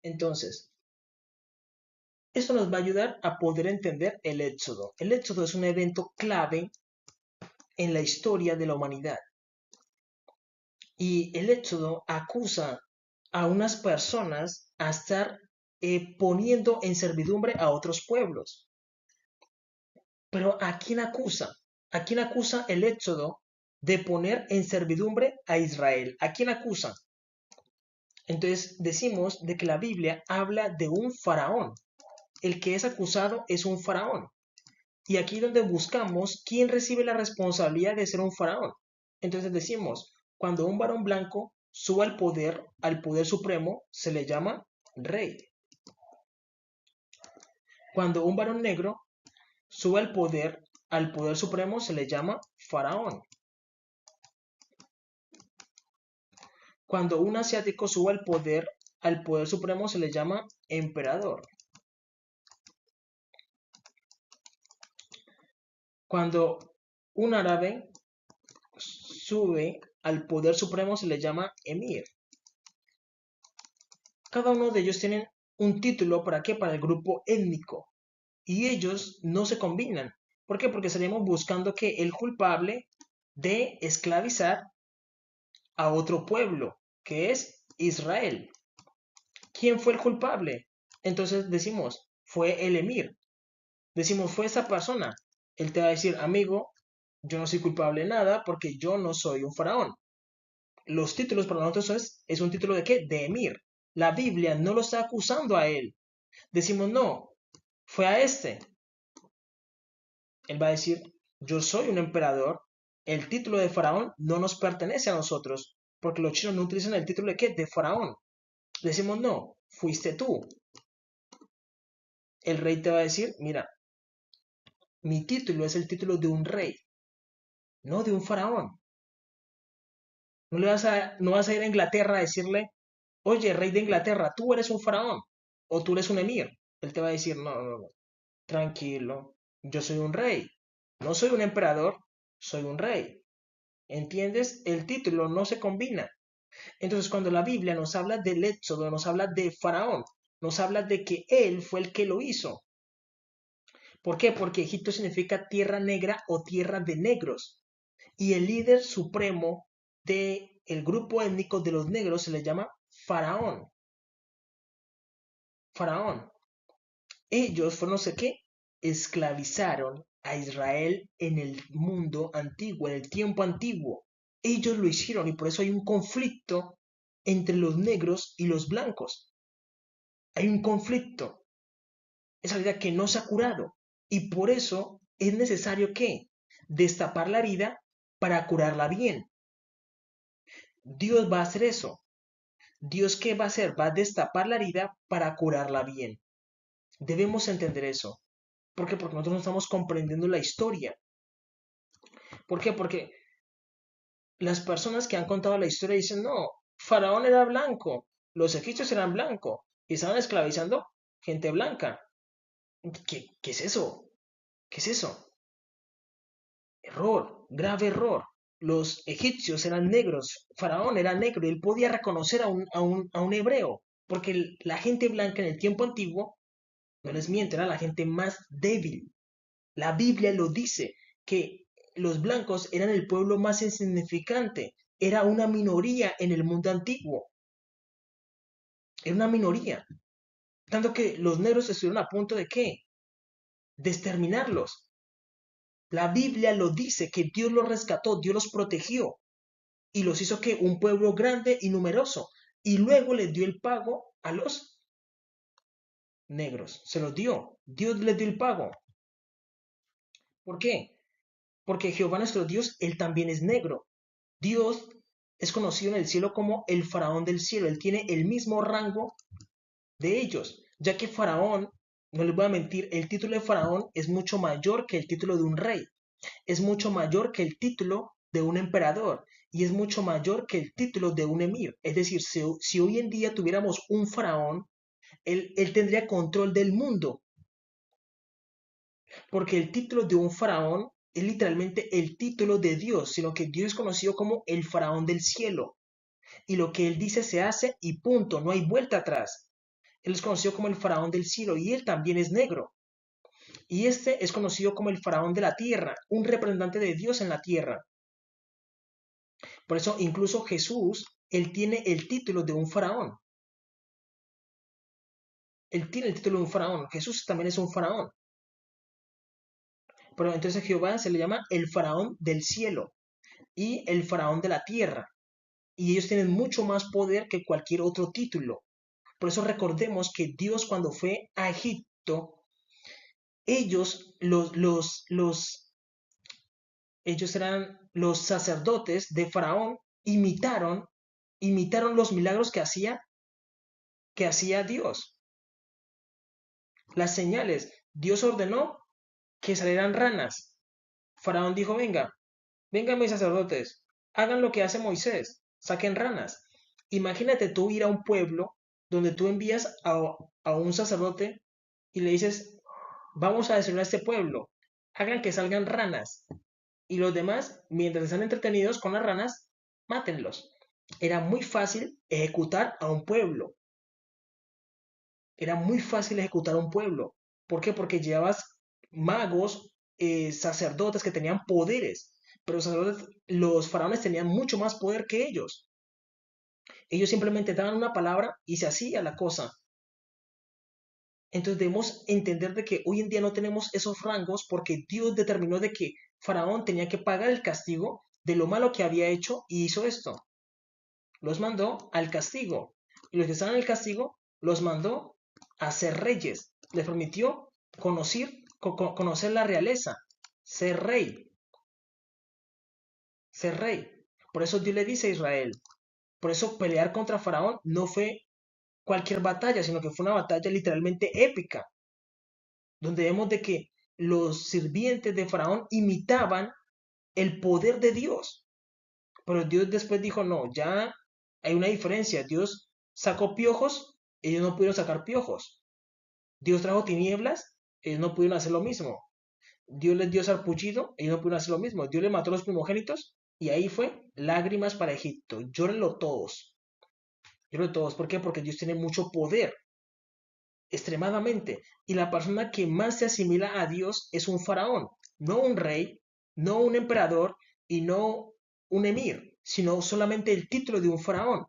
Entonces, esto nos va a ayudar a poder entender el Éxodo. El Éxodo es un evento clave en la historia de la humanidad. Y el Éxodo acusa a unas personas a estar poniendo en servidumbre a otros pueblos. Pero ¿a quién acusa? ¿A quién acusa el Éxodo de poner en servidumbre a Israel? ¿A quién acusa? Entonces decimos de que la Biblia habla de un faraón. El que es acusado es un faraón. Y aquí donde buscamos quién recibe la responsabilidad de ser un faraón. Entonces decimos, cuando un varón blanco sube al poder supremo, se le llama rey. Cuando un varón negro sube al poder supremo, se le llama faraón. Cuando un asiático sube al poder supremo, se le llama emperador. Cuando un árabe sube al poder supremo, se le llama emir. Cada uno de ellos tienen un título, ¿para qué? Para el grupo étnico. Y ellos no se combinan. ¿Por qué? Porque estaríamos buscando que el culpable de esclavizar a otro pueblo, que es Israel. ¿Quién fue el culpable? Entonces decimos, fue el emir. Decimos, fue esa persona. Él te va a decir, amigo, yo no soy culpable de nada porque yo no soy un faraón. Los títulos para nosotros es un título de qué? De emir. La Biblia no lo está acusando a él. Decimos, no, fue a este. Él va a decir, yo soy un emperador, el título de faraón no nos pertenece a nosotros, porque los chinos no utilizan el título de qué? De faraón. Decimos, no, fuiste tú. El rey te va a decir, mira, mi título es el título de un rey, no de un faraón. No vas a ir a Inglaterra a decirle, oye, rey de Inglaterra, tú eres un faraón o tú eres un emir. Él te va a decir, no, no, no, tranquilo, yo soy un rey, no soy un emperador, soy un rey. ¿Entiendes? El título no se combina. Entonces, cuando la Biblia nos habla del Éxodo, nos habla de Faraón, nos habla de que él fue el que lo hizo. ¿Por qué? Porque Egipto significa tierra negra o tierra de negros. Y el líder supremo del grupo étnico de los negros se le llama Faraón. Faraón. Ellos fueron, no sé qué, esclavizaron a Israel en el mundo antiguo, en el tiempo antiguo. Ellos lo hicieron y por eso hay un conflicto entre los negros y los blancos. Hay un conflicto, esa herida que no se ha curado. Y por eso es necesario que destapar la herida para curarla bien. Dios va a hacer eso. Dios, ¿qué va a hacer? Va a destapar la herida para curarla bien. Debemos entender eso. ¿Por qué? Porque nosotros no estamos comprendiendo la historia. ¿Por qué? Porque las personas que han contado la historia dicen, no, Faraón era blanco, los egipcios eran blancos y estaban esclavizando gente blanca. ¿Qué es eso? ¿Qué es eso? Error, grave error. Los egipcios eran negros, Faraón era negro y él podía reconocer a un hebreo, porque la gente blanca en el tiempo antiguo, no les miento, era la gente más débil. La Biblia lo dice, que los blancos eran el pueblo más insignificante, era una minoría en el mundo antiguo, era una minoría. Tanto que los negros estuvieron a punto de ¿qué? De exterminarlos. La Biblia lo dice, que Dios los rescató, Dios los protegió y los hizo que un pueblo grande y numeroso. Y luego les dio el pago a los negros. Se los dio. Dios les dio el pago. ¿Por qué? Porque Jehová nuestro Dios, Él también es negro. Dios es conocido en el cielo como el faraón del cielo. Él tiene el mismo rango de ellos, ya que faraón, no les voy a mentir, el título de faraón es mucho mayor que el título de un rey, es mucho mayor que el título de un emperador y es mucho mayor que el título de un emir. Es decir, si hoy en día tuviéramos un faraón, él tendría control del mundo, porque el título de un faraón es literalmente el título de Dios, sino que Dios es conocido como el faraón del cielo. Y lo que él dice se hace y punto, no hay vuelta atrás. Él es conocido como el faraón del cielo y él también es negro. Y este es conocido como el faraón de la tierra, un representante de Dios en la tierra. Por eso incluso Jesús, él tiene el título de un faraón. Él tiene el título de un faraón. Jesús también es un faraón. Pero entonces Jehová se le llama el faraón del cielo y el faraón de la tierra. Y ellos tienen mucho más poder que cualquier otro título. Por eso recordemos que Dios cuando fue a Egipto, ellos, ellos eran los sacerdotes de Faraón, imitaron los milagros que hacía Dios. Las señales, Dios ordenó que salieran ranas. Faraón dijo, vengan mis sacerdotes, hagan lo que hace Moisés, saquen ranas. Imagínate tú ir a un pueblo donde tú envías a un sacerdote y le dices, vamos a destruir a este pueblo, hagan que salgan ranas. Y los demás, mientras están entretenidos con las ranas, mátenlos. Era muy fácil ejecutar a un pueblo. Era muy fácil ejecutar a un pueblo. ¿Por qué? Porque llevabas magos, sacerdotes que tenían poderes. Pero los faraones tenían mucho más poder que ellos. Ellos simplemente daban una palabra y se hacía la cosa. Entonces debemos entender de que hoy en día no tenemos esos rangos porque Dios determinó de que Faraón tenía que pagar el castigo de lo malo que había hecho y hizo esto. Los mandó al castigo. Y los que estaban en el castigo los mandó a ser reyes. Les permitió conocer la realeza, ser rey, ser rey. Por eso Dios le dice a Israel, por eso pelear contra Faraón no fue cualquier batalla, sino que fue una batalla literalmente épica, donde vemos de que los sirvientes de Faraón imitaban el poder de Dios. Pero Dios después dijo, no, ya hay una diferencia. Dios sacó piojos, ellos no pudieron sacar piojos. Dios trajo tinieblas, ellos no pudieron hacer lo mismo. Dios les dio sarpullido, ellos no pudieron hacer lo mismo. Dios les mató a los primogénitos y ahí fue lágrimas para Egipto. Llórenlo todos. Llórenlo todos. ¿Por qué? Porque Dios tiene mucho poder, extremadamente. Y la persona que más se asimila a Dios es un faraón, no un rey, no un emperador y no un emir, sino solamente el título de un faraón.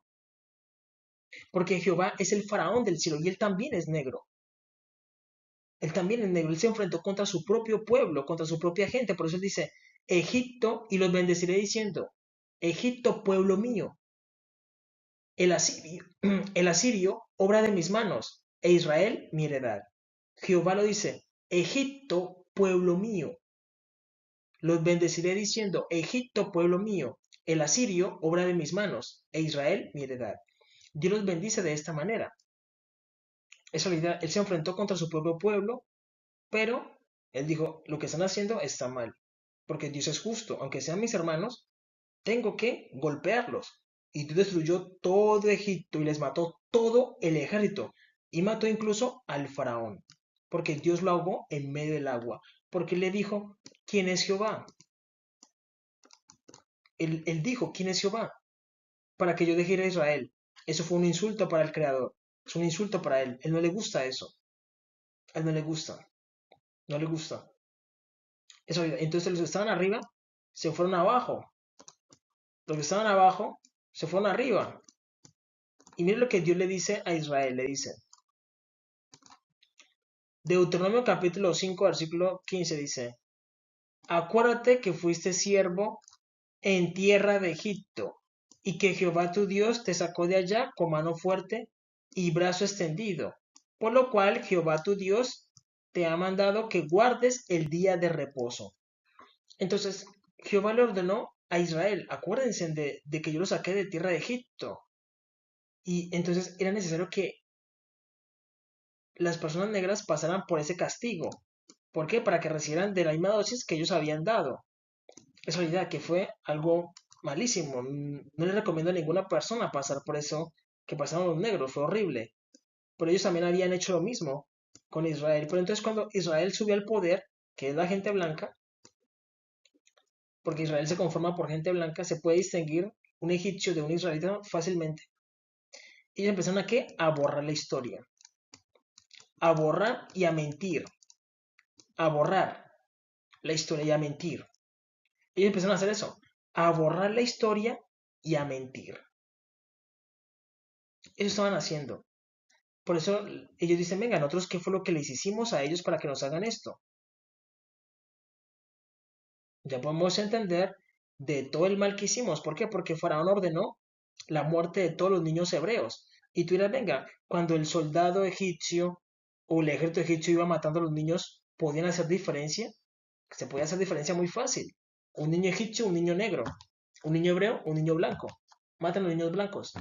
Porque Jehová es el faraón del cielo y él también es negro. Él también es negro. Él se enfrentó contra su propio pueblo, contra su propia gente. Por eso él dice, Egipto, y los bendeciré diciendo, Egipto, pueblo mío, el asirio, el asirio, obra de mis manos, e Israel, mi heredad. Jehová lo dice, Egipto, pueblo mío. Los bendeciré diciendo, Egipto, pueblo mío, el asirio, obra de mis manos, e Israel, mi heredad. Dios los bendice de esta manera. Esa realidad, él se enfrentó contra su propio pueblo, pero él dijo, lo que están haciendo está mal, porque Dios es justo, aunque sean mis hermanos, tengo que golpearlos. Y Dios destruyó todo Egipto y les mató todo el ejército, y mató incluso al faraón, porque Dios lo ahogó en medio del agua, porque le dijo, ¿quién es Jehová? Él dijo, ¿quién es Jehová? Para que yo deje ir a Israel. Eso fue un insulto para el Creador, es un insulto para él, él no le gusta eso, a él no le gusta, no le gusta. Eso, entonces los que estaban arriba se fueron abajo. Los que estaban abajo se fueron arriba. Y mire lo que Dios le dice a Israel. Le dice, Deuteronomio capítulo 5, versículo 15 dice, acuérdate que fuiste siervo en tierra de Egipto y que Jehová tu Dios te sacó de allá con mano fuerte y brazo extendido. Por lo cual Jehová tu Dios te ha mandado que guardes el día de reposo. Entonces, Jehová le ordenó a Israel, acuérdense de que yo los saqué de tierra de Egipto. Y entonces era necesario que las personas negras pasaran por ese castigo. ¿Por qué? Para que recibieran de la misma dosis que ellos habían dado. Esa idea que fue algo malísimo. No le recomiendo a ninguna persona pasar por eso que pasaron los negros. Fue horrible. Pero ellos también habían hecho lo mismo con Israel. Pero entonces cuando Israel subió al poder, que es la gente blanca, porque Israel se conforma por gente blanca, se puede distinguir un egipcio de un israelita fácilmente. Ellos empezaron a ¿qué? A borrar la historia. a borrar y a mentir, a borrar la historia y a mentir. Ellos empezaron a hacer eso, a borrar la historia y a mentir. Eso estaban haciendo. Por eso ellos dicen, venga, nosotros qué fue lo que les hicimos a ellos para que nos hagan esto. Ya podemos entender de todo el mal que hicimos. ¿Por qué? Porque Faraón ordenó la muerte de todos los niños hebreos. Y tú dirás, venga, cuando el soldado egipcio o el ejército egipcio iba matando a los niños, ¿podían hacer diferencia? Se podía hacer diferencia muy fácil. Un niño egipcio, un niño negro. Un niño hebreo, un niño blanco. Matan a los niños blancos.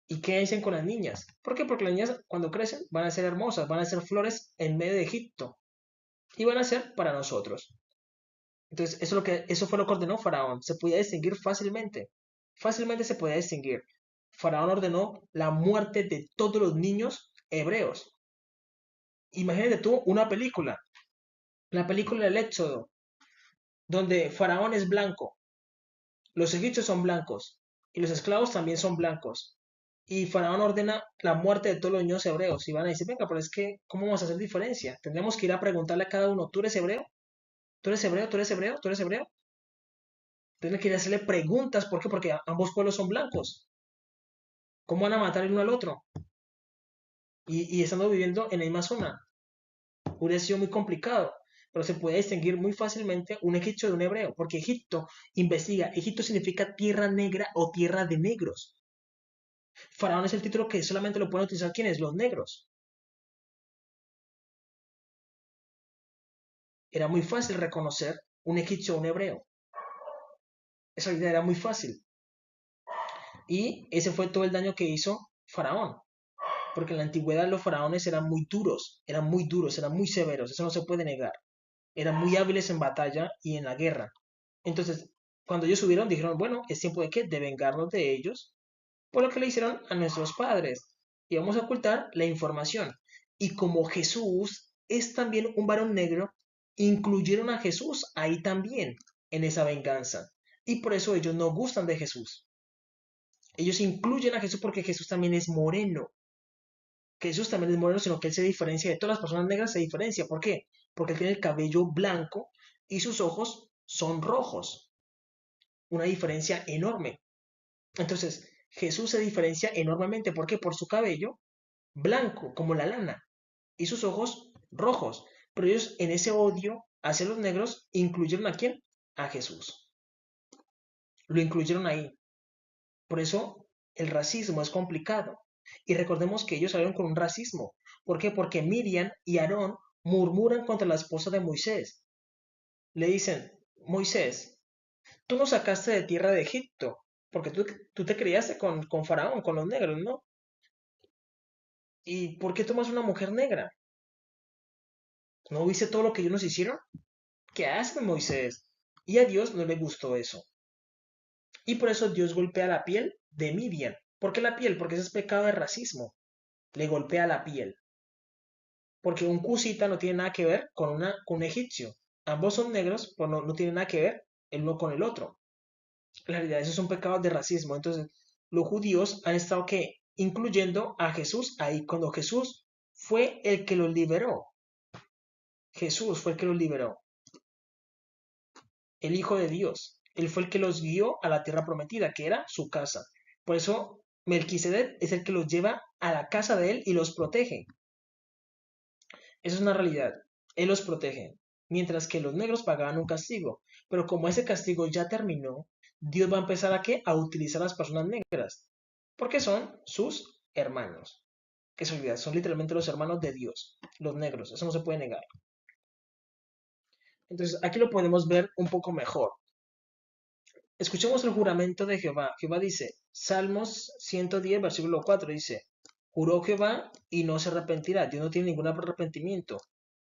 ¿Y qué hacen con las niñas? ¿Por qué? Porque las niñas cuando crecen van a ser hermosas, van a ser flores en medio de Egipto. Y van a ser para nosotros. Entonces, eso fue lo que ordenó Faraón. Se podía distinguir fácilmente. Fácilmente se podía distinguir. Faraón ordenó la muerte de todos los niños hebreos. Imagínate tú una película, la película del Éxodo, donde Faraón es blanco, los egipcios son blancos y los esclavos también son blancos. Y Faraón ordena la muerte de todos los niños hebreos. Y van a decir, venga, pero es que, ¿cómo vamos a hacer diferencia? Tendríamos que ir a preguntarle a cada uno, ¿tú eres hebreo? ¿Tú eres hebreo? ¿Tú eres hebreo? ¿Tú eres hebreo? Entonces quería hacerle preguntas, ¿por qué? Porque ambos pueblos son blancos. ¿Cómo van a matar el uno al otro? Y estando viviendo en la misma zona. Hubiera sido muy complicado, pero se puede distinguir muy fácilmente un egipcio de un hebreo, porque Egipto, investiga, Egipto significa tierra negra o tierra de negros. Faraón es el título que solamente lo pueden utilizar quienes, los negros. Era muy fácil reconocer un egipcio o un hebreo. Esa idea era muy fácil. Y ese fue todo el daño que hizo Faraón. Porque en la antigüedad los faraones eran muy severos, eso no se puede negar. Eran muy hábiles en batalla y en la guerra. Entonces, cuando ellos subieron, dijeron, bueno, es tiempo de qué? De vengarnos de ellos por lo que le hicieron a nuestros padres. Y vamos a ocultar la información. Y como Jesús es también un varón negro, incluyeron a Jesús ahí también, en esa venganza. Y por eso ellos no gustan de Jesús. Ellos incluyen a Jesús porque Jesús también es moreno. Jesús también es moreno, sino que él se diferencia de todas las personas negras, se diferencia. ¿Por qué? Porque él tiene el cabello blanco y sus ojos son rojos. Una diferencia enorme. Entonces, Jesús se diferencia enormemente. ¿Por qué? Por su cabello blanco, como la lana, y sus ojos rojos. Pero ellos en ese odio hacia los negros incluyeron a quién? A Jesús. Lo incluyeron ahí. Por eso el racismo es complicado. Y recordemos que ellos salieron con un racismo. ¿Por qué? Porque Miriam y Aarón murmuran contra la esposa de Moisés. Le dicen, Moisés, tú nos sacaste de tierra de Egipto, porque tú te criaste con Faraón, con los negros, ¿no? ¿Y por qué tomas una mujer negra? ¿No viste todo lo que ellos nos hicieron? ¿Qué hace Moisés? Y a Dios no le gustó eso. Y por eso Dios golpea la piel de Miriam. ¿Por qué la piel? Porque ese es pecado de racismo. Le golpea la piel. Porque un cusita no tiene nada que ver con un egipcio. Ambos son negros, pero no tienen nada que ver el uno con el otro. En realidad, esos son pecados de racismo. Entonces, los judíos han estado que incluyendo a Jesús ahí cuando Jesús fue el que los liberó. Jesús fue el que los liberó. El Hijo de Dios. Él fue el que los guió a la tierra prometida, que era su casa. Por eso Melquisedec es el que los lleva a la casa de él y los protege. Eso es una realidad. Él los protege. Mientras que los negros pagaban un castigo. Pero como ese castigo ya terminó, Dios va a empezar a qué? A utilizar a las personas negras. Porque son sus hermanos. Que se olvida, son literalmente los hermanos de Dios. Los negros. Eso no se puede negar. Entonces aquí lo podemos ver un poco mejor. Escuchemos el juramento de Jehová. Jehová dice, Salmos 110, versículo 4, dice, juró Jehová y no se arrepentirá. Dios no tiene ningún arrepentimiento.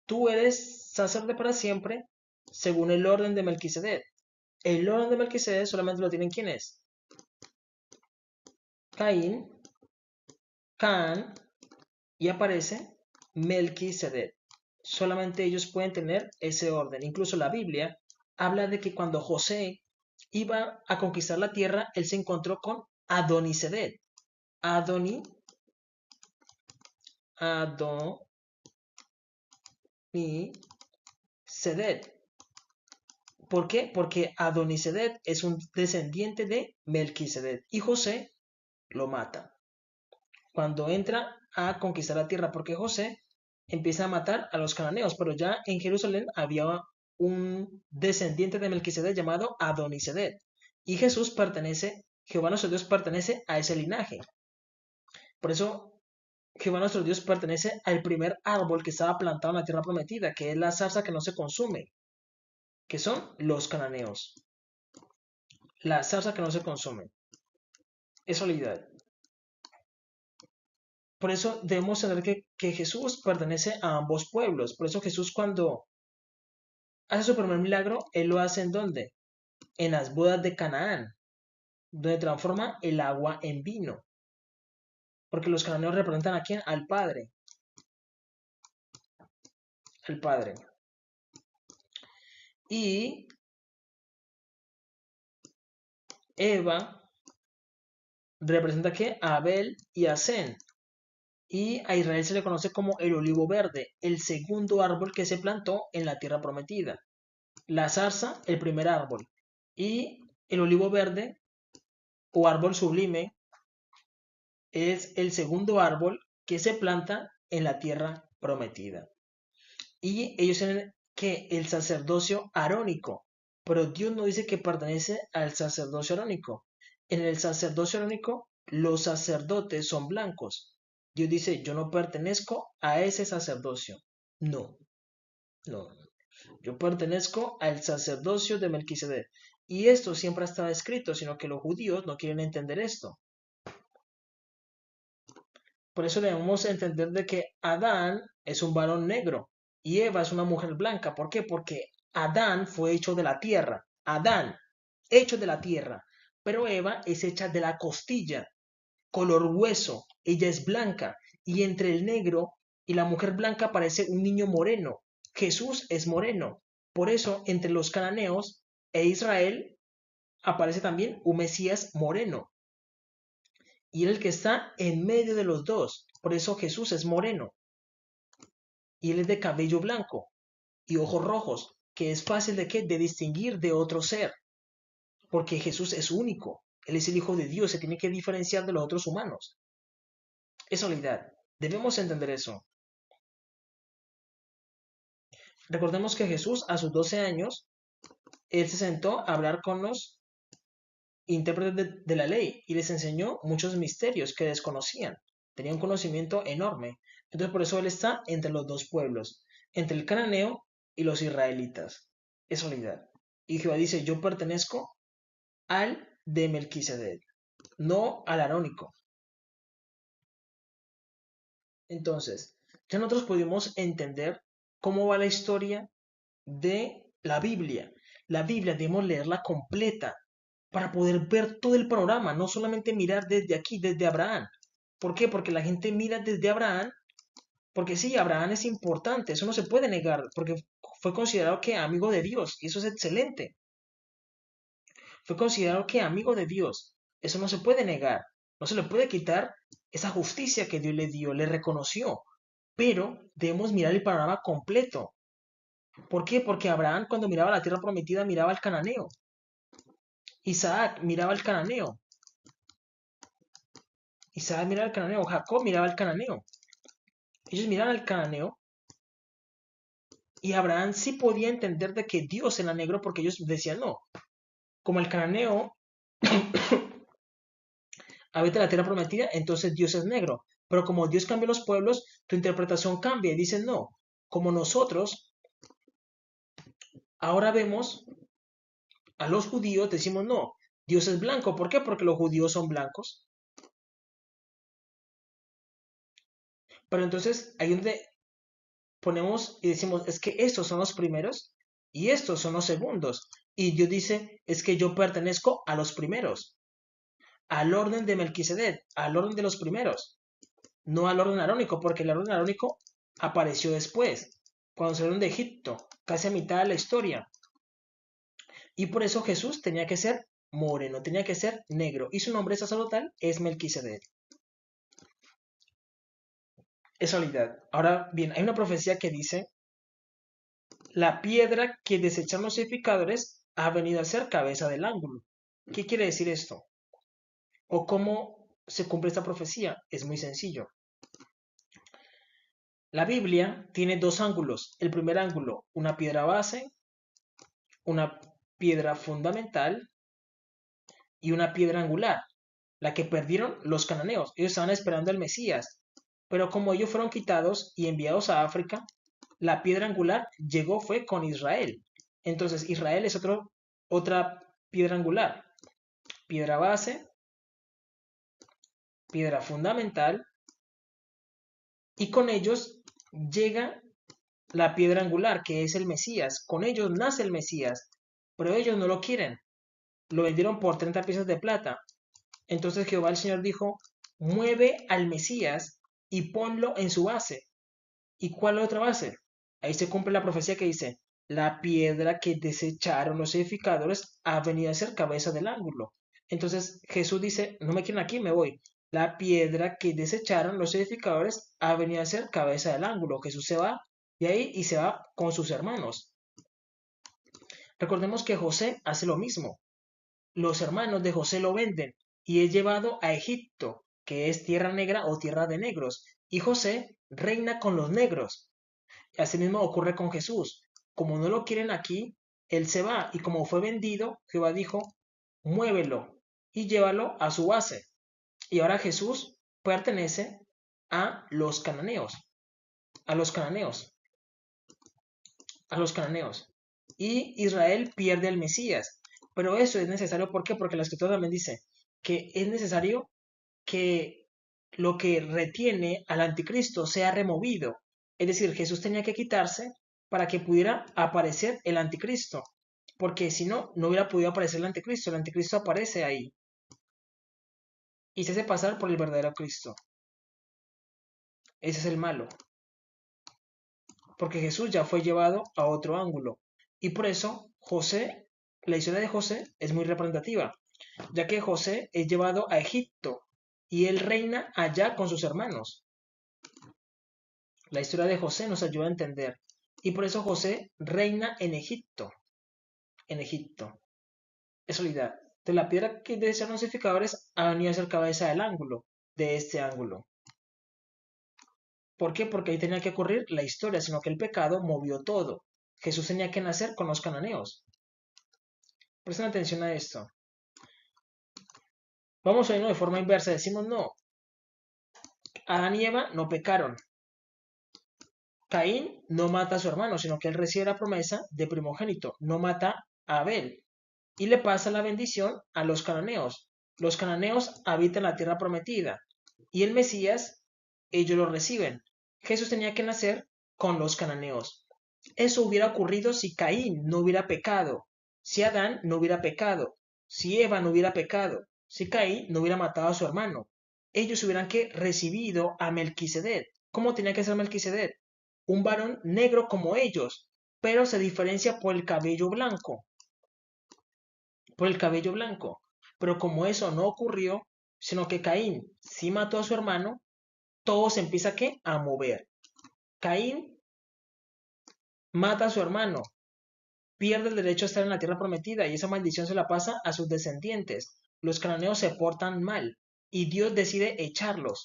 Tú eres sacerdote para siempre, según el orden de Melquisedec. El orden de Melquisedec solamente lo tienen ¿quiénes? Caín, Can y aparece Melquisedec. Solamente ellos pueden tener ese orden. Incluso la Biblia habla de que cuando José iba a conquistar la tierra, él se encontró con Adonisedec. Adoni, ¿Por qué? Porque Adonisedec es un descendiente de Melquisedec y José lo mata cuando entra a conquistar la tierra, porque José empieza a matar a los cananeos, pero ya en Jerusalén había un descendiente de Melquisedec llamado Adonisedec y Jesús pertenece, Jehová nuestro Dios pertenece a ese linaje. Por eso Jehová nuestro Dios pertenece al primer árbol que estaba plantado en la tierra prometida, que es la zarza que no se consume, que son los cananeos. La zarza que no se consume. Es solidaridad. Por eso debemos saber que Jesús pertenece a ambos pueblos. Por eso Jesús cuando hace su primer milagro, Él lo hace ¿en dónde? En las bodas de Canaán, donde transforma el agua en vino. Porque los cananeos representan a quién? Al Padre. Al Padre. Y Eva representa ¿qué? A Abel y a Zen. Y a Israel se le conoce como el olivo verde, el segundo árbol que se plantó en la tierra prometida. La zarza, el primer árbol. Y el olivo verde o árbol sublime es el segundo árbol que se planta en la tierra prometida. Y ellos tienen que el sacerdocio arónico, pero Dios no dice que pertenece al sacerdocio arónico. En el sacerdocio arónico los sacerdotes son blancos. Dios dice, yo no pertenezco a ese sacerdocio. No, no. Yo pertenezco al sacerdocio de Melquisedec. Y esto siempre ha estado escrito, sino que los judíos no quieren entender esto. Por eso debemos entender de que Adán es un varón negro y Eva es una mujer blanca. ¿Por qué? Porque Adán fue hecho de la tierra. Adán, hecho de la tierra. Pero Eva es hecha de la costilla, color hueso. Ella es blanca. Y entre el negro y la mujer blanca aparece un niño moreno. Jesús es moreno. Por eso, entre los cananeos e Israel aparece también un Mesías moreno. Y él el que está en medio de los dos. Por eso Jesús es moreno. Y él es de cabello blanco y ojos rojos, que es fácil de qué? De distinguir de otro ser. Porque Jesús es único. Él es el Hijo de Dios, se tiene que diferenciar de los otros humanos. Es unidad. Debemos entender eso. Recordemos que Jesús a sus 12 años, él se sentó a hablar con los intérpretes de la ley y les enseñó muchos misterios que desconocían. Tenía un conocimiento enorme. Entonces por eso él está entre los dos pueblos, entre el cananeo y los israelitas. Es unidad. Y Jehová dice, yo pertenezco al de Melquisedec, no al arónico. Entonces, ya nosotros pudimos entender cómo va la historia de la Biblia. La Biblia debemos leerla completa para poder ver todo el panorama, no solamente mirar desde aquí, desde Abraham. ¿Por qué? Porque la gente mira desde Abraham, porque sí, Abraham es importante, eso no se puede negar, porque fue considerado que amigo de Dios, y eso es excelente. Fue considerado que amigo de Dios, eso no se puede negar, no se le puede quitar esa justicia que Dios le dio, le reconoció, pero debemos mirar el panorama completo. ¿Por qué? Porque Abraham cuando miraba la tierra prometida miraba al cananeo. Isaac miraba al cananeo. Isaac miraba al cananeo. Jacob miraba al cananeo. Ellos miraban al cananeo y Abraham sí podía entender de que Dios era negro porque ellos decían no. Como el cananeo habita la tierra prometida, entonces Dios es negro. Pero como Dios cambia los pueblos, tu interpretación cambia y dicen no. Como nosotros ahora vemos a los judíos, decimos no. Dios es blanco. ¿Por qué? Porque los judíos son blancos. Pero entonces ahí donde ponemos y decimos, es que estos son los primeros y estos son los segundos. Y Dios dice, es que yo pertenezco a los primeros, al orden de Melquisedec, al orden de los primeros, no al orden arónico, porque el orden arónico apareció después, cuando salieron de Egipto, casi a mitad de la historia. Y por eso Jesús tenía que ser moreno, tenía que ser negro, y su nombre sacerdotal es Melquisedec. Es realidad. Ahora bien, hay una profecía que dice la piedra que desecharon los edificadores ha venido a ser cabeza del ángulo. ¿Qué quiere decir esto? ¿O cómo se cumple esta profecía? Es muy sencillo. La Biblia tiene dos ángulos. El primer ángulo, una piedra base, una piedra fundamental y una piedra angular, la que perdieron los cananeos. Ellos estaban esperando al Mesías, pero como ellos fueron quitados y enviados a África, la piedra angular llegó fue con Israel. Entonces Israel es otra piedra angular, piedra base, piedra fundamental, y con ellos llega la piedra angular, que es el Mesías. Con ellos nace el Mesías, pero ellos no lo quieren. Lo vendieron por 30 piezas de plata. Entonces Jehová el Señor dijo, mueve al Mesías y ponlo en su base. ¿Y cuál es la otra base? Ahí se cumple la profecía que dice, la piedra que desecharon los edificadores ha venido a ser cabeza del ángulo. Entonces Jesús dice, no me quieren aquí, me voy. La piedra que desecharon los edificadores ha venido a ser cabeza del ángulo. Jesús se va de ahí y se va con sus hermanos. Recordemos que José hace lo mismo. Los hermanos de José lo venden y es llevado a Egipto, que es tierra negra o tierra de negros. Y José reina con los negros. Asimismo ocurre con Jesús. Como no lo quieren aquí, él se va y como fue vendido, Jehová dijo, muévelo y llévalo a su base. Y ahora Jesús pertenece a los cananeos, a los cananeos, a los cananeos. Y Israel pierde al Mesías. Pero eso es necesario, ¿por qué? Porque la escritura también dice que es necesario que lo que retiene al anticristo sea removido. Es decir, Jesús tenía que quitarse para que pudiera aparecer el anticristo. Porque si no, no hubiera podido aparecer el anticristo. El anticristo aparece ahí y se hace pasar por el verdadero Cristo. Ese es el malo. Porque Jesús ya fue llevado a otro ángulo. Y por eso José, la historia de José es muy representativa, ya que José es llevado a Egipto y él reina allá con sus hermanos. La historia de José nos ayuda a entender. Y por eso José reina en Egipto. En Egipto. Es realidad. De la piedra que desean los edificadores ha venido a ser cabeza del ángulo. De este ángulo. ¿Por qué? Porque ahí tenía que ocurrir la historia, sino que el pecado movió todo. Jesús tenía que nacer con los cananeos. Presten atención a esto. Vamos a irnos de forma inversa. Decimos no. Adán y Eva no pecaron. Caín no mata a su hermano, sino que él recibe la promesa de primogénito. No mata a Abel. Y le pasa la bendición a los cananeos. Los cananeos habitan la tierra prometida. Y el Mesías, ellos lo reciben. Jesús tenía que nacer con los cananeos. Eso hubiera ocurrido si Caín no hubiera pecado, si Adán no hubiera pecado, si Eva no hubiera pecado, si Caín no hubiera matado a su hermano. Ellos hubieran que recibido a Melquisedec. ¿Cómo tenía que ser Melquisedec? Un varón negro como ellos, pero se diferencia por el cabello blanco. Por el cabello blanco. Pero como eso no ocurrió, sino que Caín sí mató a su hermano, todo se empieza ¿qué? A mover. Caín mata a su hermano, pierde el derecho a estar en la tierra prometida y esa maldición se la pasa a sus descendientes. Los cananeos se portan mal y Dios decide echarlos.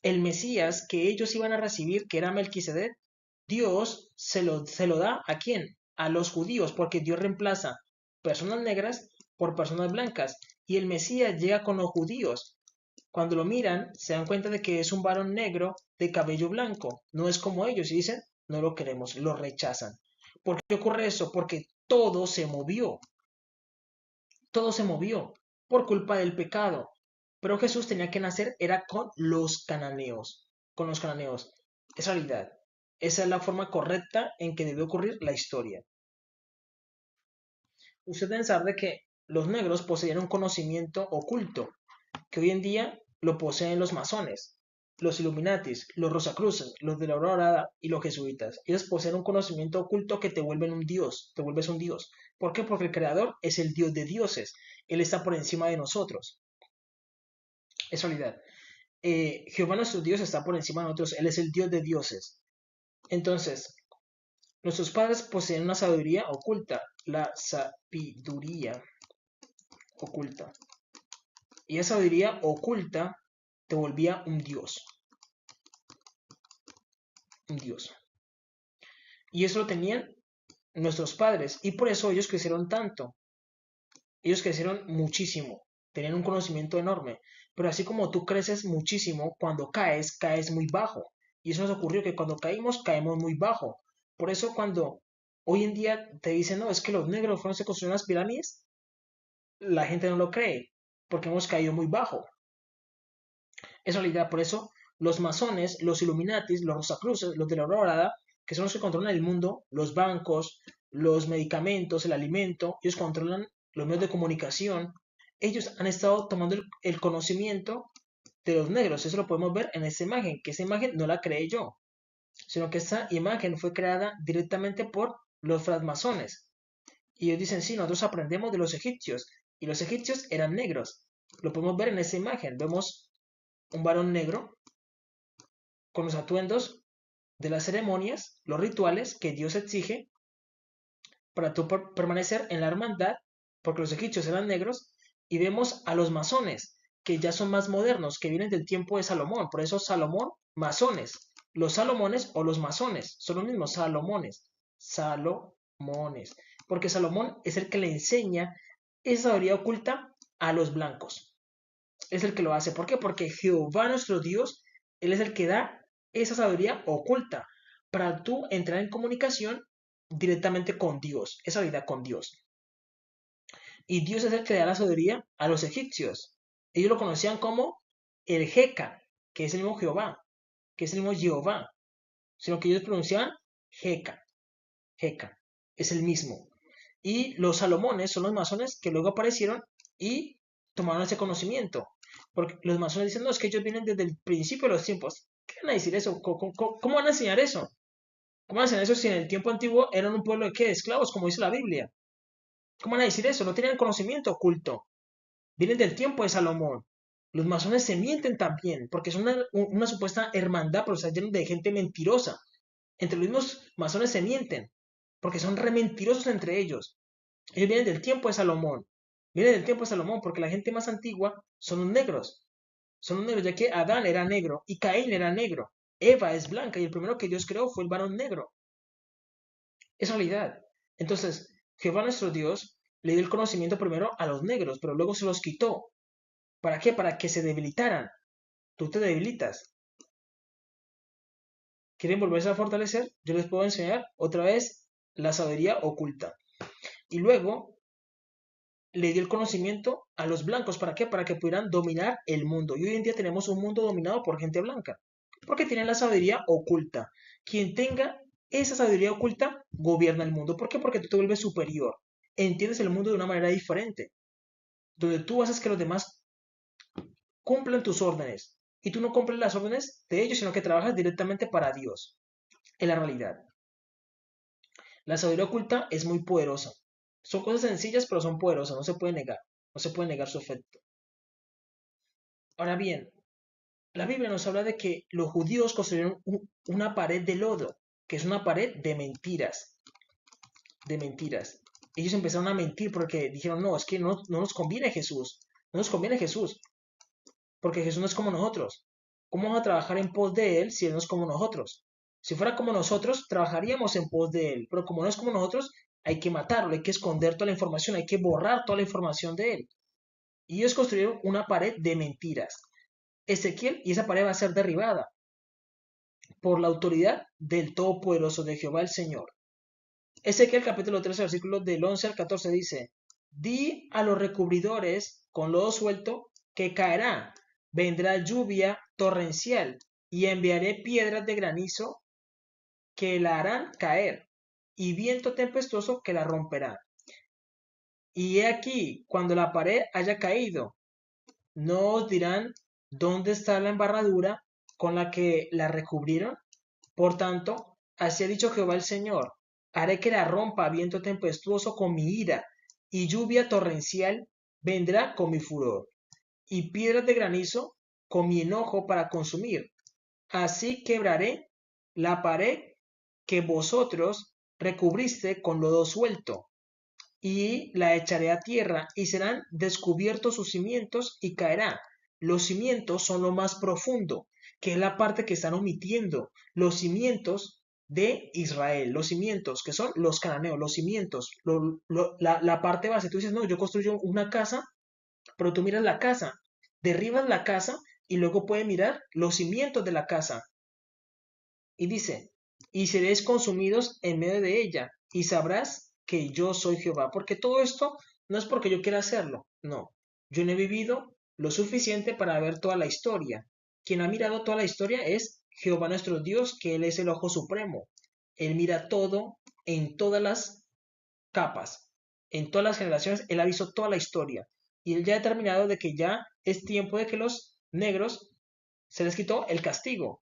El Mesías que ellos iban a recibir, que era Melquisedec, Dios se lo da ¿a quién? A los judíos, porque Dios reemplaza personas negras por personas blancas. Y el Mesías llega con los judíos. Cuando lo miran, se dan cuenta de que es un varón negro de cabello blanco. No es como ellos y dicen, no lo queremos, lo rechazan. ¿Por qué ocurre eso? Porque todo se movió. Todo se movió por culpa del pecado. Pero Jesús tenía que nacer, era con los cananeos. Con los cananeos. Es realidad. Esa es la forma correcta en que debe ocurrir la historia. Usted debe saber de que los negros poseían un conocimiento oculto, que hoy en día lo poseen los masones, los Illuminatis, los Rosacruces, los de la Aurora Dorada y los jesuitas. Ellos poseen un conocimiento oculto que te vuelven un dios, te vuelves un dios. ¿Por qué? Porque el creador es el dios de dioses. Él está por encima de nosotros. Es realidad. Jehová nuestro Dios está por encima de nosotros. Él es el dios de dioses. Entonces, Nuestros padres poseen una sabiduría oculta, la sabiduría oculta. Y esa sabiduría oculta te volvía un dios, un dios. Y eso lo tenían nuestros padres y por eso ellos crecieron tanto. Ellos crecieron muchísimo, tenían un conocimiento enorme, pero así como tú creces muchísimo, cuando caes, caes muy bajo. Y eso nos ocurrió que cuando caímos, caemos muy bajo. Por eso cuando hoy en día te dicen, no, es que los negros fueron los que construyeron las pirámides, la gente no lo cree, porque hemos caído muy bajo. Es realidad, por eso los masones, los Illuminatis, los Rosacruces, los de la Aurora, que son los que controlan el mundo, los bancos, los medicamentos, el alimento, ellos controlan los medios de comunicación, ellos han estado tomando el conocimiento de los negros. Eso lo podemos ver en esta imagen, que esa imagen no la creé yo, sino que esta imagen fue creada directamente por los francmasones. Y ellos dicen, sí, nosotros aprendemos de los egipcios, y los egipcios eran negros. Lo podemos ver en esta imagen. Vemos un varón negro con los atuendos de las ceremonias, los rituales que Dios exige para tú permanecer en la hermandad, porque los egipcios eran negros, y vemos a los masones, que ya son más modernos, que vienen del tiempo de Salomón, por eso Salomón, masones. Los Salomones o los masones son los mismos, Salomones, Salomones, porque Salomón es el que le enseña esa sabiduría oculta a los blancos. Es el que lo hace. ¿Por qué? Porque Jehová nuestro Dios, Él es el que da esa sabiduría oculta para tú entrar en comunicación directamente con Dios, esa vida con Dios. Y Dios es el que da la sabiduría a los egipcios. Ellos lo conocían como el Jeca, que es el mismo Jehová, que es el mismo Jehová, sino que ellos pronunciaban Jeca, Jeca, es el mismo. Y los Salomones son los masones que luego aparecieron y tomaron ese conocimiento. Porque los masones dicen, no, es que ellos vienen desde el principio de los tiempos. ¿Qué van a decir eso? ¿Cómo van a enseñar eso? ¿Cómo van a enseñar eso si en el tiempo antiguo eran un pueblo de qué? De esclavos, como dice la Biblia. ¿Cómo van a decir eso? No tenían conocimiento oculto. Vienen del tiempo de Salomón. Los masones se mienten también, porque es una supuesta hermandad, pero está lleno de gente mentirosa. Entre los mismos masones se mienten, porque son re mentirosos entre ellos. Ellos vienen del tiempo de Salomón. Vienen del tiempo de Salomón porque la gente más antigua son los negros. Son los negros, ya que Adán era negro y Caín era negro. Eva es blanca y el primero que Dios creó fue el varón negro. Es realidad. Entonces, Jehová nuestro Dios le dio el conocimiento primero a los negros, pero luego se los quitó. ¿Para qué? Para que se debilitaran. Tú te debilitas. ¿Quieren volverse a fortalecer? Yo les puedo enseñar otra vez la sabiduría oculta. Y luego le dio el conocimiento a los blancos. ¿Para qué? Para que pudieran dominar el mundo. Y hoy en día tenemos un mundo dominado por gente blanca. Porque tienen la sabiduría oculta. Quien tenga esa sabiduría oculta gobierna el mundo. ¿Por qué? Porque tú te vuelves superior. Entiendes el mundo de una manera diferente. Donde tú haces que los demás cumplan tus órdenes. Y tú no cumples las órdenes de ellos, sino que trabajas directamente para Dios. Es la realidad. La sabiduría oculta es muy poderosa. Son cosas sencillas, pero son poderosas. No se puede negar. No se puede negar su efecto. Ahora bien, la Biblia nos habla de que los judíos construyeron una pared de lodo, que es una pared de mentiras, de mentiras. Ellos empezaron a mentir porque dijeron, no, es que no nos conviene Jesús, no nos conviene Jesús, porque Jesús no es como nosotros. ¿Cómo vamos a trabajar en pos de Él si Él no es como nosotros? Si fuera como nosotros, trabajaríamos en pos de Él, pero como no es como nosotros, hay que matarlo, hay que esconder toda la información, hay que borrar toda la información de Él. Y ellos construyeron una pared de mentiras. Ezequiel, y esa pared va a ser derribada por la autoridad del Todopoderoso de Jehová el Señor. Ezequiel capítulo 13, versículos del 11 al 14 dice, di a los recubridores con lodo suelto que caerá, vendrá lluvia torrencial y enviaré piedras de granizo que la harán caer y viento tempestuoso que la romperá. Y he aquí, cuando la pared haya caído, no os dirán dónde está la embarradura con la que la recubrieron. Por tanto, así ha dicho Jehová el Señor, haré que la rompa viento tempestuoso con mi ira, y lluvia torrencial vendrá con mi furor, y piedras de granizo con mi enojo para consumir. Así quebraré la pared que vosotros recubriste con lodo suelto, y la echaré a tierra, y serán descubiertos sus cimientos, y caerá. Los cimientos son lo más profundo, que es la parte que están omitiendo. Los cimientos de Israel, los cimientos que son los cananeos, los cimientos, la parte base. Tú dices, no, yo construyo una casa, pero tú miras la casa, derribas la casa y luego puedes mirar los cimientos de la casa. Y dice, y seréis consumidos en medio de ella, y sabrás que yo soy Jehová. Porque todo esto no es porque yo quiera hacerlo, no. Yo no he vivido lo suficiente para ver toda la historia. Quien ha mirado toda la historia es Jehová nuestro Dios, que Él es el ojo supremo. Él mira todo en todas las capas, en todas las generaciones, Él ha visto toda la historia. Y Él ya ha determinado de que ya es tiempo de que los negros se les quitó el castigo.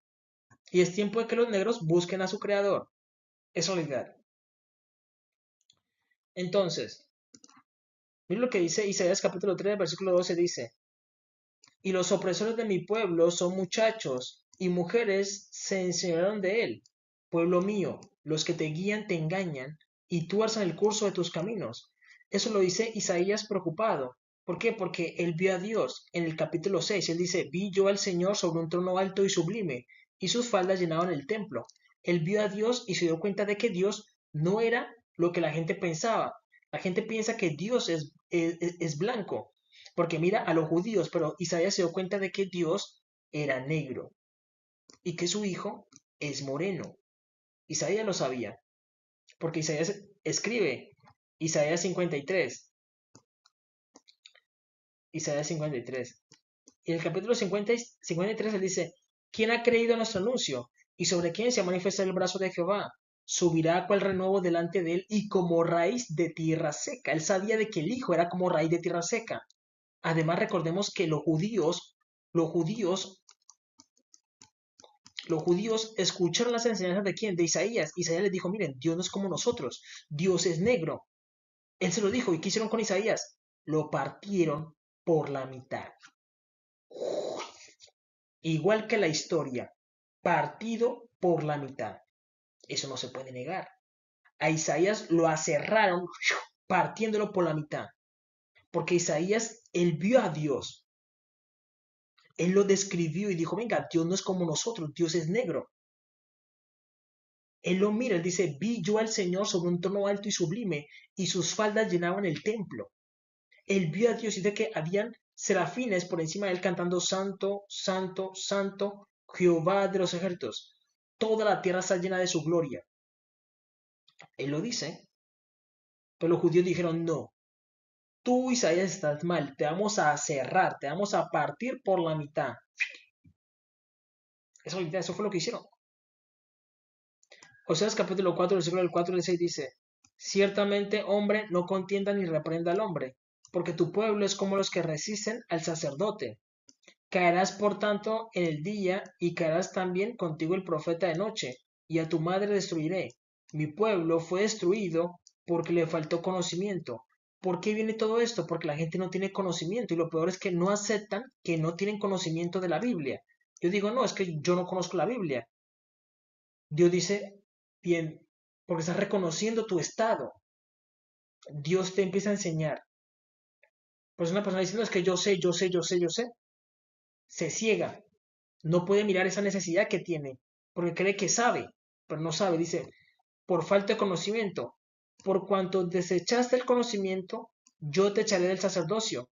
Y es tiempo de que los negros busquen a su creador. Es realidad. Entonces, mira lo que dice Isaías capítulo 3, versículo 12, dice, y los opresores de mi pueblo son muchachos, y mujeres se enseñaron de él. Pueblo mío, los que te guían te engañan, y tuerzan el curso de tus caminos. Eso lo dice Isaías preocupado. ¿Por qué? Porque él vio a Dios en el capítulo 6. Él dice, vi yo al Señor sobre un trono alto y sublime, y sus faldas llenaban el templo. Él vio a Dios y se dio cuenta de que Dios no era lo que la gente pensaba. La gente piensa que Dios es blanco, porque mira a los judíos, pero Isaías se dio cuenta de que Dios era negro y que su hijo es moreno. Isaías lo sabía, porque Isaías escribe Isaías 53, Isaías 53. Y en el capítulo 50 53 él dice, ¿quién ha creído a nuestro anuncio? ¿Y sobre quién se ha manifestado el brazo de Jehová? Subirá a cual renuevo delante de él y como raíz de tierra seca. Él sabía de que el hijo era como raíz de tierra seca. Además recordemos que los judíos escucharon las enseñanzas de quién, de Isaías. Isaías les dijo, miren, Dios no es como nosotros, Dios es negro. Él se lo dijo, ¿y qué hicieron con Isaías? Lo partieron por la mitad. Igual que la historia, partido por la mitad. Eso no se puede negar. A Isaías lo aserraron partiéndolo por la mitad. Porque Isaías, él vio a Dios. Él lo describió y dijo, venga, Dios no es como nosotros, Dios es negro. Él lo mira, él dice, vi yo al Señor sobre un trono alto y sublime, y sus faldas llenaban el templo. Él vio a Dios y de que habían serafines por encima de él cantando, Santo, Santo, Santo, Jehová de los ejércitos. Toda la tierra está llena de su gloria. Él lo dice, pero los judíos dijeron, no, tú Isaías estás mal, te vamos a cerrar, te vamos a partir por la mitad. Eso fue lo que hicieron. Oseas capítulo 4, versículo del 4 al 6 dice, ciertamente, hombre, no contienda ni reprenda al hombre, porque tu pueblo es como los que resisten al sacerdote. Caerás por tanto en el día, y caerás también contigo el profeta de noche, y a tu madre destruiré. Mi pueblo fue destruido porque le faltó conocimiento. ¿Por qué viene todo esto? Porque la gente no tiene conocimiento, y lo peor es que no aceptan que no tienen conocimiento de la Biblia. Yo digo, no, es que yo no conozco la Biblia. Dios dice, bien, porque estás reconociendo tu estado. Dios te empieza a enseñar. Pues una persona diciendo es que yo sé, yo sé, yo sé, yo sé. Se ciega. No puede mirar esa necesidad que tiene, porque cree que sabe, pero no sabe. Dice, por falta de conocimiento, por cuanto desechaste el conocimiento, yo te echaré del sacerdocio,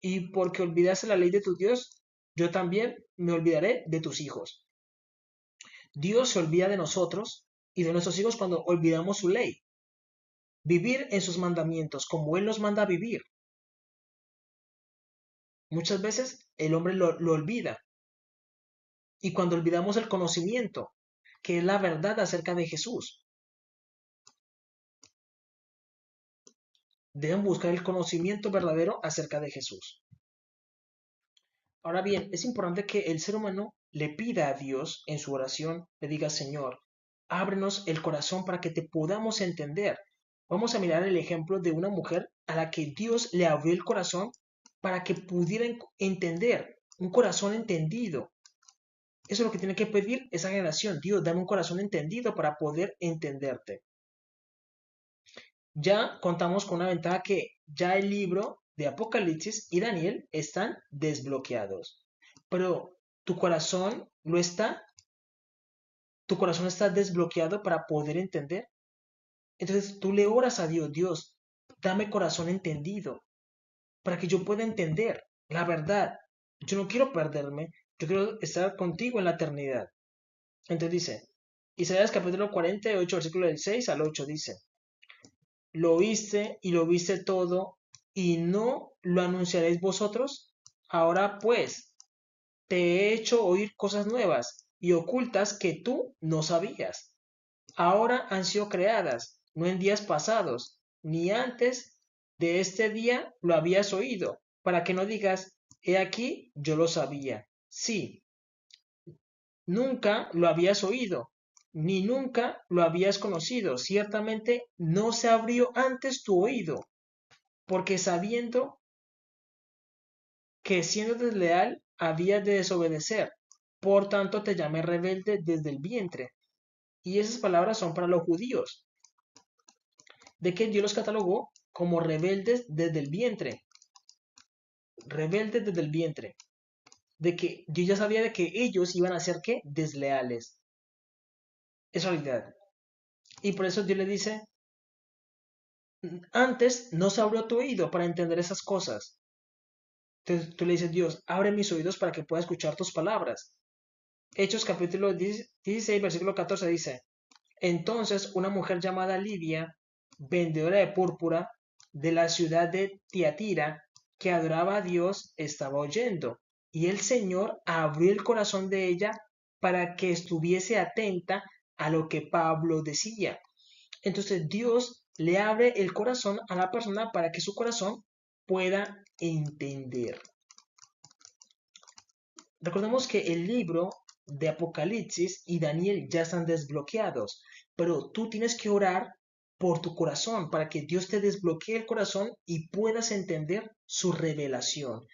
y porque olvidaste la ley de tu Dios, yo también me olvidaré de tus hijos. Dios se olvida de nosotros y de nuestros hijos cuando olvidamos su ley. Vivir en sus mandamientos como Él nos manda a vivir. Muchas veces el hombre lo olvida. Y cuando olvidamos el conocimiento, que es la verdad acerca de Jesús, deben buscar el conocimiento verdadero acerca de Jesús. Ahora bien, es importante que el ser humano le pida a Dios en su oración, le diga, Señor, ábrenos el corazón para que te podamos entender. Vamos a mirar el ejemplo de una mujer a la que Dios le abrió el corazón para que pudiera entender, un corazón entendido. Eso es lo que tiene que pedir esa generación. Dios, dame un corazón entendido para poder entenderte. ya contamos con una ventaja que ya el libro de Apocalipsis y Daniel están desbloqueados. Pero tu corazón lo está, tu corazón está desbloqueado para poder entender. Entonces tú le oras a Dios, Dios, dame corazón entendido para que yo pueda entender la verdad. Yo no quiero perderme, yo quiero estar contigo en la eternidad. Entonces dice, Isaías capítulo 48, versículo del 6 al 8 dice, lo oíste y lo viste todo, y no lo anunciaréis vosotros. Ahora pues, te he hecho oír cosas nuevas y ocultas que tú no sabías. Ahora han sido creadas, no en días pasados, ni antes de este día lo habías oído, para que no digas, he aquí, yo lo sabía. Sí, nunca lo habías oído, ni nunca lo habías conocido. Ciertamente no se abrió antes tu oído, porque sabiendo que siendo desleal habías de desobedecer. Por tanto te llamé rebelde desde el vientre. Y esas palabras son para los judíos, de que Dios los catalogó como rebeldes desde el vientre. Rebeldes desde el vientre. De que Dios ya sabía de que ellos iban a ser, ¿qué? Desleales. Es realidad. Y por eso Dios le dice, antes no se abrió tu oído para entender esas cosas. Entonces tú le dices, Dios, abre mis oídos para que pueda escuchar tus palabras. Hechos capítulo 16, versículo 14 dice, entonces una mujer llamada Lidia, vendedora de púrpura de la ciudad de Tiatira, que adoraba a Dios, estaba oyendo, y el Señor abrió el corazón de ella para que estuviese atenta a lo que Pablo decía. Entonces Dios le abre el corazón a la persona para que su corazón pueda entender. Recordemos que el libro de Apocalipsis y Daniel ya están desbloqueados, pero tú tienes que orar por tu corazón para que Dios te desbloquee el corazón y puedas entender su revelación.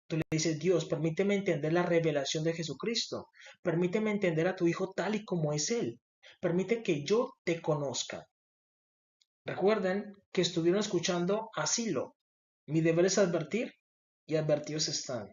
Tú le dices, Dios, permíteme entender la revelación de Jesucristo, permíteme entender a tu Hijo tal y como es Él, permite que yo te conozca. Recuerden que estuvieron escuchando Asilo. Mi deber es advertir y advertidos están.